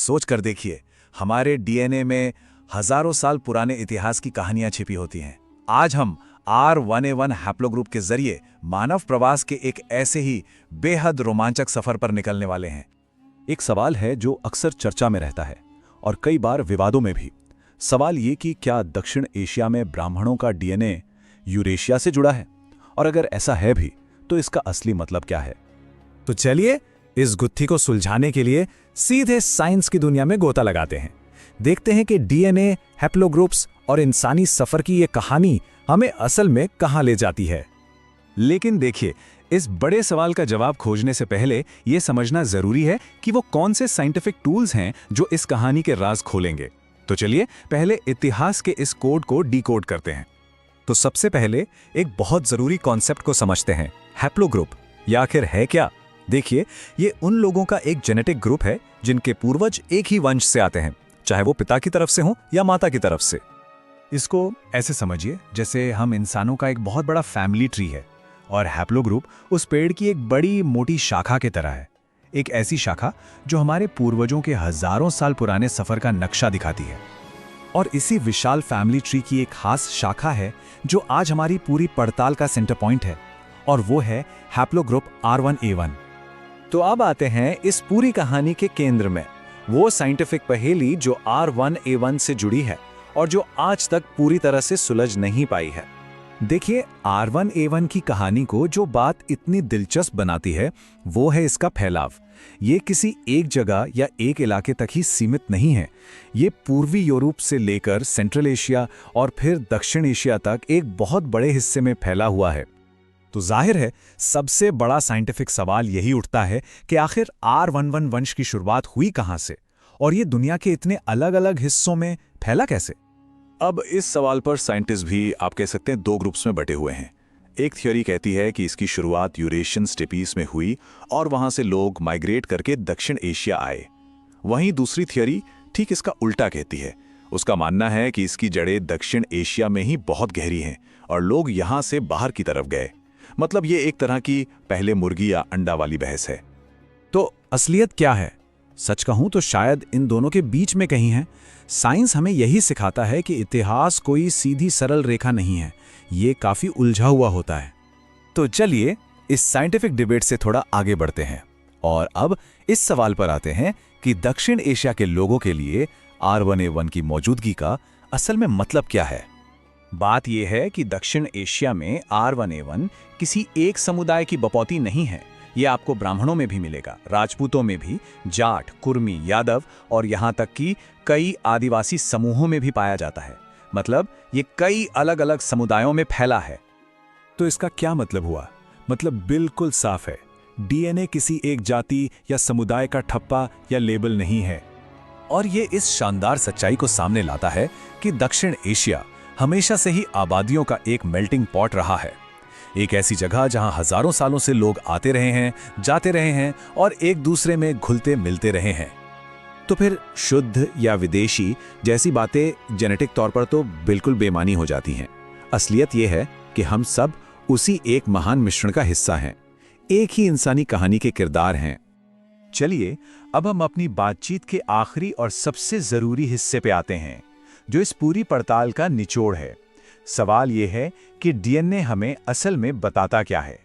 सोच कर देखिए, हमारे डीएनए में हजारों साल पुराने इतिहास की कहानियां छिपी होती हैं। आज हम R1A1 हैप्लोग्रुप के जरिए मानव प्रवास के एक ऐसे ही बेहद रोमांचक सफर पर निकलने वाले हैं। एक सवाल है जो अक्सर चर्चा में रहता है और कई बार विवादों में भी। सवाल ये कि क्या दक्षिण एशिया में ब्राह्मणों का डीएनए यूरेशिया से जुड़ा है, और अगर ऐसा है भी तो इसका असली मतलब क्या है। तो चलिए इस गुत्थी को सुलझाने के लिए सीधे साइंस की दुनिया में गोता लगाते हैं। देखते हैं कि डीएनए, हैप्लोग्रुप्स और इंसानी सफर की ये कहानी हमें असल में कहां ले जाती है। लेकिन देखिए, इस बड़े सवाल का जवाब खोजने से पहले यह समझना जरूरी है कि वो कौन से साइंटिफिक टूल्स हैं जो इस कहानी के राज खोलेंगे। तो चलिए पहले इतिहास के इस कोड को डिकोड करते हैं। तो सबसे पहले एक बहुत जरूरी कॉन्सेप्ट को समझते हैं, हैप्लोग्रुप। यह आखिर है क्या? देखिए, ये उन लोगों का एक जेनेटिक ग्रुप है जिनके पूर्वज एक ही वंश से आते हैं, चाहे वो पिता की तरफ से हो या माता की तरफ से। इसको ऐसे समझिए जैसे हम इंसानों का एक बहुत बड़ा फैमिली ट्री है और हैप्लोग्रुप उस पेड़ की एक बड़ी मोटी शाखा की तरह है। एक ऐसी शाखा जो हमारे पूर्वजों के हजारों साल पुराने सफर का नक्शा दिखाती है। और इसी विशाल फैमिली ट्री की एक खास शाखा है जो आज हमारी पूरी पड़ताल का सेंटर पॉइंट है, और वो है हैप्लोग्रुप R1A1। तो अब आते हैं इस पूरी कहानी के केंद्र में, वो साइंटिफिक पहेली जो R1A1 से जुड़ी है और जो आज तक पूरी तरह से सुलझ नहीं पाई है। देखिए, R1A1 की कहानी को जो बात इतनी दिलचस्प बनाती है वो है इसका फैलाव। ये किसी एक जगह या एक इलाके तक ही सीमित नहीं है। ये पूर्वी यूरोप से लेकर सेंट्रल एशिया और फिर दक्षिण एशिया तक एक बहुत बड़े हिस्से में फैला हुआ है। तो जाहिर है सबसे बड़ा साइंटिफिक सवाल यही उठता है कि आखिर R1A1 वंश की शुरुआत हुई कहां से, और ये दुनिया के इतने अलग अलग हिस्सों में फैला कैसे। अब इस सवाल पर साइंटिस्ट भी आप कह सकते हैं दो ग्रुप्स में बटे हुए हैं। एक थ्योरी कहती है कि इसकी शुरुआत यूरेशियन स्टेपीज में हुई और वहां से लोग माइग्रेट करके दक्षिण एशिया आए। वहीं दूसरी थ्योरी ठीक इसका उल्टा कहती है। उसका मानना है कि इसकी जड़ें दक्षिण एशिया में ही बहुत गहरी हैं और लोग यहां से बाहर की तरफ गए। मतलब ये एक तरह की पहले मुर्गी या अंडा वाली बहस है। तो असलियत क्या है? सच कहूं तो शायद इन दोनों के बीच में कहीं है। साइंस हमें यही सिखाता है कि इतिहास कोई सीधी सरल रेखा नहीं है, ये काफी उलझा हुआ होता है। तो चलिए इस साइंटिफिक डिबेट से थोड़ा आगे बढ़ते हैं और अब इस सवाल पर आते हैं कि दक्षिण एशिया के लोगों के लिए R1A1 की मौजूदगी का असल में मतलब क्या है। बात यह है कि दक्षिण एशिया में R1A1 किसी एक समुदाय की बपौती नहीं है। ये आपको ब्राह्मणों में भी मिलेगा, राजपूतों में भी, जाट, कुर्मी, यादव और यहाँ तक कि कई आदिवासी समूहों में भी पाया जाता है। मतलब ये कई अलग अलग समुदायों में फैला है। तो इसका क्या मतलब हुआ? मतलब बिल्कुल साफ है, डीएनए किसी एक जाति या समुदाय का ठप्पा या लेबल नहीं है। और ये इस शानदार सच्चाई को सामने लाता है कि दक्षिण एशिया हमेशा से ही आबादियों का एक मेल्टिंग पॉट रहा है। एक ऐसी जगह जहां हजारों सालों से लोग आते रहे हैं, जाते रहे हैं और एक दूसरे में घुलते मिलते रहे हैं। तो फिर शुद्ध या विदेशी जैसी बातें जेनेटिक तौर पर तो बिल्कुल बेमानी हो जाती हैं। असलियत यह है कि हम सब उसी एक महान मिश्रण का हिस्सा हैं, एक ही इंसानी कहानी के किरदार हैं। चलिए अब हम अपनी बातचीत के आखिरी और सबसे जरूरी हिस्से पे आते हैं, जो इस पूरी पड़ताल का निचोड़ है। सवाल यह है कि डीएनए हमें असल में बताता क्या है।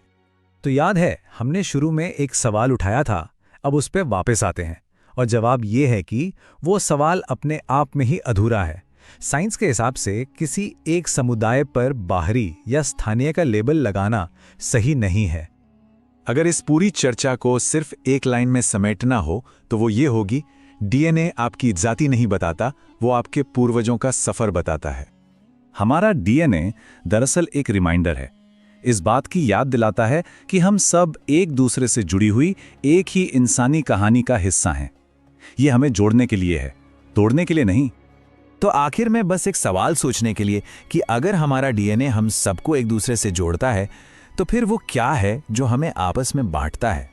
तो याद है हमने शुरू में एक सवाल उठाया था, अब उस पर वापस आते हैं और जवाब यह है कि वो सवाल अपने आप में ही अधूरा है। साइंस के हिसाब से किसी एक समुदाय पर बाहरी या स्थानीय का लेबल लगाना सही नहीं है। अगर इस पूरी चर्चा को सिर्फ एक लाइन में समेटना हो तो वो ये होगी, डीएनए आपकी जाति नहीं बताता, वो आपके पूर्वजों का सफर बताता है। हमारा डीएनए दरअसल एक रिमाइंडर है, इस बात की याद दिलाता है कि हम सब एक दूसरे से जुड़ी हुई एक ही इंसानी कहानी का हिस्सा हैं। ये हमें जोड़ने के लिए है, तोड़ने के लिए नहीं। तो आखिर में बस एक सवाल सोचने के लिए कि अगर हमारा डीएनए हम सबको एक दूसरे से जोड़ता है तो फिर वो क्या है जो हमें आपस में बांटता है।